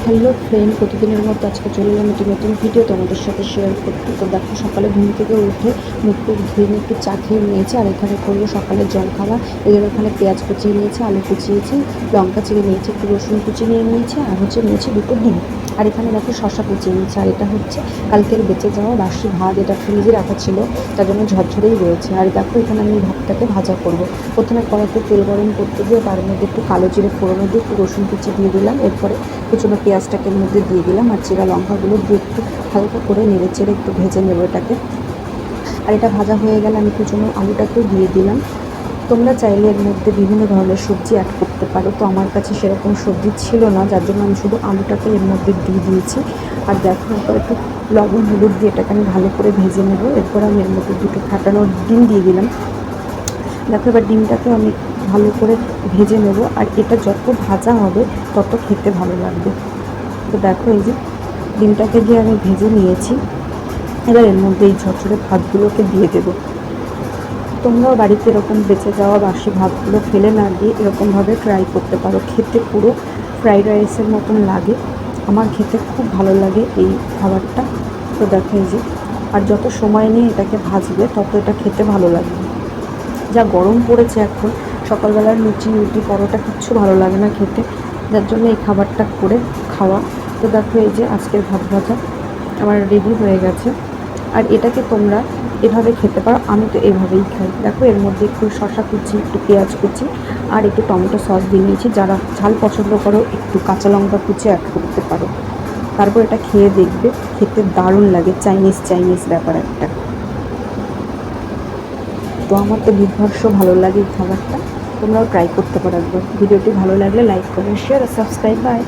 Hello friend, প্রতিদিনের মতো আজকে চলে এলাম একটি নতুন ভিডিও তোমাদের সাথে শেয়ার করতে। তো দেখো, সকালে ঘুম থেকে উঠে মুখ টুক ধুয়ে একটু চা খেয়ে নিয়েছি। আর এখানে করবো সকালের জল খাওয়া। এই জন্য এখানে পেঁয়াজ কুচিয়ে নিয়েছি, আলু কুচিয়েছি, লঙ্কা চিড়ে নিয়েছি, একটু রসুন কুচি নিয়ে নিয়েছি, আর নিয়েছি দুটো ডিম। আর এখানে দেখো শশা কুচিয়ে নিয়েছি। আর এটা হচ্ছে কালকের বেঁচে যাওয়া বাসি ভাত, এটা ফ্রিজে রাখা ছিল, তার জন্য ঝরঝরেই রয়েছে। আর দেখো এখানে আমি ভাতটাকে ভাজা করব। প্রথমে কড়াইতে তেল গরম করতে দিয়ে তার মধ্যে একটু কালো জিরে ফোড়ন দিয়ে একটু রসুন কুচি দিয়ে দিলাম। এরপরে কুচনো পেঁয়াজটাকে এর মধ্যে দিয়ে দিলাম, আর চিরা লঙ্কাগুলো দিয়ে একটু হালকা করে নেড়ে চেড়ে একটু ভেজে নেবো এটাকে। আর এটা ভাজা হয়ে গেলে আমি কুচনো আলুটাকেও দিয়ে দিলাম। তোমরা চাইলে এর মধ্যে বিভিন্ন ধরনের সবজি অ্যাড করতে পারো, তো আমার কাছে সেরকম সবজি ছিল না, যার জন্য আমি শুধু আলুটাকে এর মধ্যে দিয়ে দিয়েছি। আর দেখো, এরপর একটু লবণ হলুদ দিয়ে এটাকে আমি ভালো করে ভেজে নেব। এরপর আমি এর মধ্যে দুটো ফাটানো ডিম দিয়ে দিলাম। দেখো, এবার ডিমটাকে আমি ভালো করে ভেজে নেব। আর এটা যত ভাজা হবে তত খেতে ভালো লাগবে। তো দেখো, এই যে ডিমটাকে দিয়ে আমি ভেজে নিয়েছি। এবার এর মধ্যে এই ঝরঝরে ভাতগুলোকে দিয়ে দেবো। তোমরাও বাড়িতে এরকম বেঁচে যাওয়া বাসি ভাতগুলো ফেলে না দিয়ে এরকমভাবে ট্রাই করতে পারো। খেতে পুরো ফ্রাইড রাইসের মতন লাগে। আমার খেতে খুব ভালো লাগে এই খাবারটা। তো দেখো, এই যে, আর যত সময় নিয়ে এটাকে ভাজবে তত এটা খেতে ভালো লাগবে। যা গরম পড়েছে এখন, সকালবেলার লুচি রুটি পরোটা কিচ্ছু ভালো লাগে না খেতে, যার জন্য এই খাবারটা করে খাওয়া। তো দেখো, এই যে আজকের ভাত ভাজা আমার রেডি হয়ে গেছে। আর এটাকে তোমরা এভাবে খেতে পারো, আমি তো এভাবেই খাই। দেখো, এর মধ্যে একটু শসা কুচি, একটু পেঁয়াজ কুচি আর একটু টমেটো সস দিয়ে নিয়েছি। যারা ঝাল পছন্দ করো একটু কাঁচা লঙ্কা কুচি অ্যাড করতে পারো। তারপর এটা খেয়ে দেখবে, খেতে দারুণ লাগে। চাইনিজ ব্যাপার একটা। তো আমার তো বিভৎস ভালো লাগে এই খাবারটা। তোমরাও ট্রাই করতে পারো একবার। ভিডিওটি ভালো লাগলে লাইক করো, শেয়ার আর সাবস্ক্রাইব। বাই।